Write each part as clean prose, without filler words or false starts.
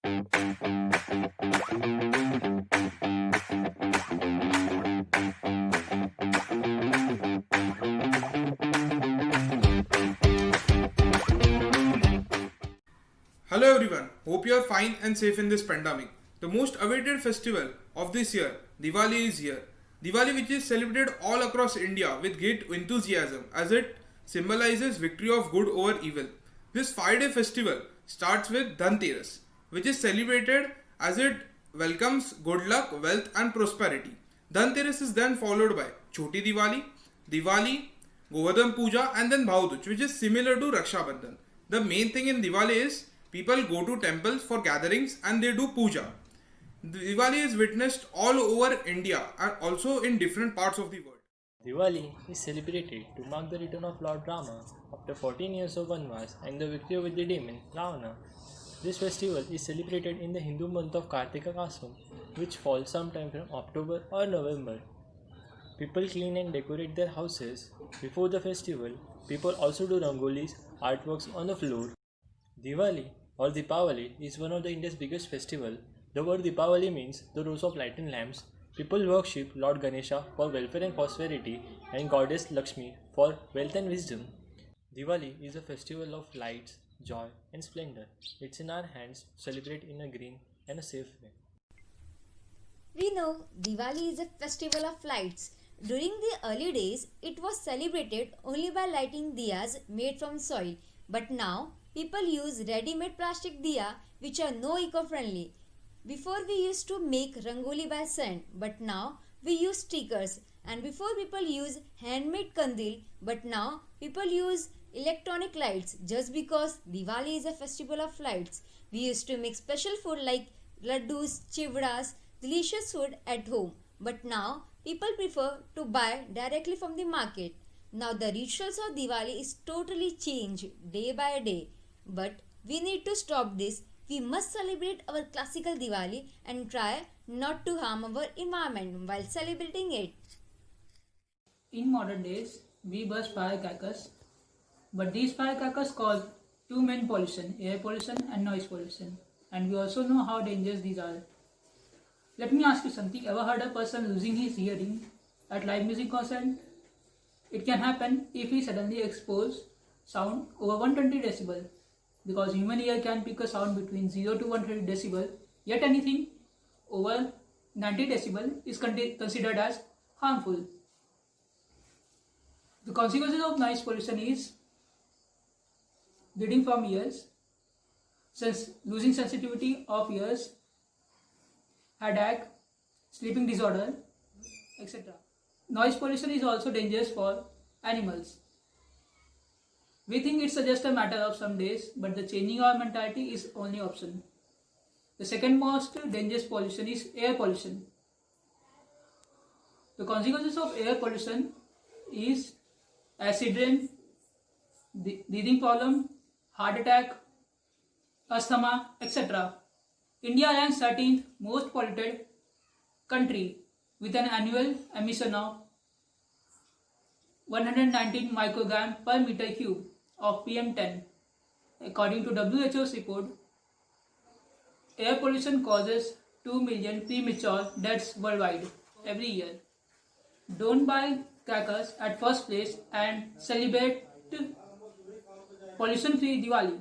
Hello everyone, hope you are fine and safe in this pandemic. The most awaited festival of this year, Diwali, is here. Diwali, which is celebrated all across India with great enthusiasm as it symbolizes victory of good over evil. This 5-day festival starts with Dhanteras, which is celebrated as it welcomes good luck, wealth and prosperity. Dhanteras is then followed by Choti Diwali, Diwali, Govardhan Puja and then Bhau Dooj, which is similar to Raksha Bandhan. The main thing in Diwali is people go to temples for gatherings and they do puja. Diwali is witnessed all over India and also in different parts of the world. Diwali is celebrated to mark the return of Lord Rama after 14 years of Vanvas and the victory over the demon Ravana. This festival is celebrated in the Hindu month of Kartika Kasam, which falls sometime from October or November. People clean and decorate their houses before the festival. People also do rangolis, artworks on the floor. Diwali or Deepavali is one of the India's biggest festival. The word Deepavali means the rows of lighted lamps. People worship Lord Ganesha for welfare and prosperity and Goddess Lakshmi for wealth and wisdom. Diwali is a festival of lights, joy and splendor. It's in our hands to celebrate in a green and a safe way. We know Diwali is a festival of lights. During the early days, it was celebrated only by lighting diyas made from soil. But now, people use ready-made plastic diya which are no eco-friendly. Before we used to make rangoli by sand, but now we use stickers. And before people use handmade kandil, but now people use electronic lights. Just because Diwali is a festival of lights, we used to make special food like laddus, chivdas, delicious food at home. But now people prefer to buy directly from the market. Now the rituals of Diwali is totally changed day by day. But we need to stop this. We must celebrate our classical Diwali and try not to harm our environment while celebrating it. In modern days, we burst firecrackers, but these firecrackers cause two main pollution, air pollution and noise pollution. And we also know how dangerous these are. Let me ask you something. Ever heard a person losing his hearing at live music concert? It can happen if he suddenly exposes sound over 120 decibel. Because human ear can pick a sound between 0 to 130 decibel, yet anything over 90 decibel is considered as harmful. The consequences of noise pollution is bleeding from ears, losing sensitivity of ears, headache, sleeping disorder, etc. Noise pollution is also dangerous for animals. We think it's just a matter of some days, but the changing our mentality is only option. The second most dangerous pollution is air pollution. The consequences of air pollution is acid rain, breathing problem, heart attack, asthma, etc. India ranks 13th most polluted country with an annual emission of 119 microgram per meter cube of PM10. According to WHO's report, air pollution causes 2 million premature deaths worldwide every year. Don't buy crackers at first place and celebrate pollution-free Diwali.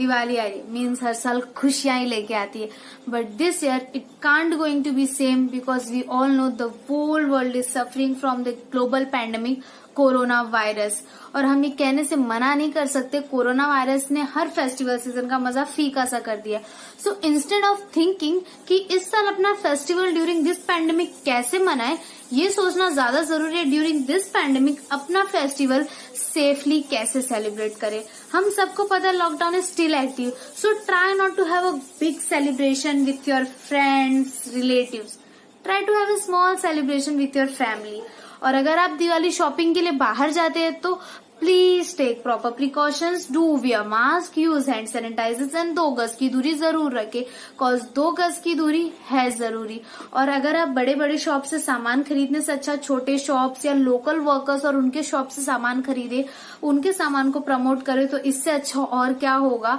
Diwali I means हर साल खुशियां ही लेके आती है but this year it can't going to be same because we all know the whole world is suffering from the global pandemic corona virus और हम ये कहने से मना नहीं कर सकते कोरोना वायरस ने हर फेस्टिवल सीजन का मजा फीका सा कर दिया सो इंस्टेड ऑफ थिंकिंग कि इस साल अपना फेस्टिवल ड्यूरिंग दिस पैंडेमिक कैसे मनाए ये सोचना ज्यादा जरूरी है ड्यूरिंग दिस पैंडेमिक अपना फेस्टिवल सेफली कैसे सेलिब्रेट करें हम सबको पता है lockdown is still active so try not to have a big celebration with your friends relatives try to have a small celebration with your family और अगर आप दिवाली शॉपिंग के लिए बाहर जाते हैं तो please take proper precautions do wear mask use hand sanitizers and 2 गज की दूरी जरूर रखें कॉज 2 गज की दूरी है जरूरी और अगर आप बड़े बड़े शॉप से सामान खरीदने से अच्छा छोटे शॉप्स या लोकल वर्कर्स और उनके शॉप से सामान खरीदे उनके सामान को प्रमोट करें तो इससे अच्छा और क्या होगा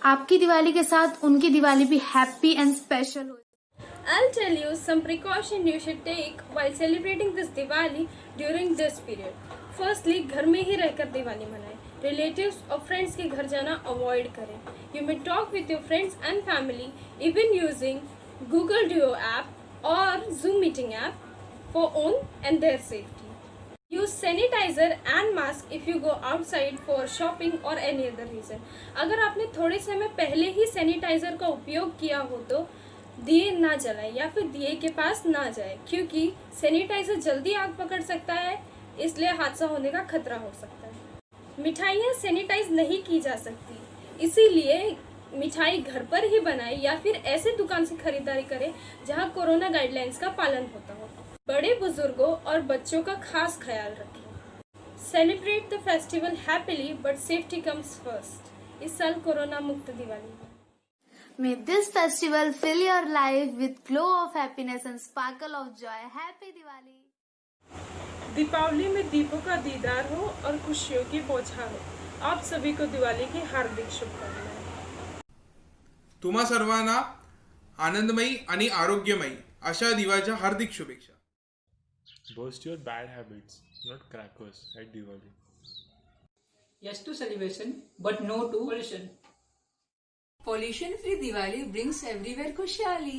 आपकी दिवाली के साथ उनकी दिवाली भी हैप्पी एंड स्पेशल हो। I'll tell you some precaution you should take while celebrating this Diwali during this period. Firstly, घर में ही रहकर दिवाली मनाएं. Relatives और friends के घर जाना avoid करें. You may talk with your friends and family even using Google Duo app or Zoom meeting app for own and their safety. Use sanitizer and mask if you go outside for shopping or any other reason. अगर आपने थोड़े समय पहले ही sanitiser का उपयोग किया हो तो दिए ना जलाएं या फिर दिए के पास ना जाए, क्योंकि सैनिटाइजर जल्दी आग पकड़ सकता है, इसलिए हादसा होने का खतरा हो सकता है। मिठाइयाँ सैनिटाइज नहीं की जा सकती, इसीलिए मिठाई घर पर ही बनाएं या फिर ऐसे दुकान से खरीदारी करें जहां कोरोना गाइडलाइंस का पालन होता हो। बड़े बुजुर्गों और बच्चों का खास ख्याल रखें। Celebrate the festival happily but safety comes first. इस साल कोरोना मुक्त दिवाली है। May this festival fill your life with glow of happiness and sparkle of joy. Happy Diwali! Deepawali में दीपों का दीदार हो और खुशियों की बौछार हो। आप सभी को दिवाली की हार्दिक शुभकामनाएं। तुम्हा सर्वांना आनंदमयी आणि आरोग्यमयी अशा दिवाळीच्या हार्दिक शुभेच्छा. Burst your bad habits, not crackers at Diwali. Yes to celebration, but no to pollution. Pollution free Diwali brings everywhere खुशहाली.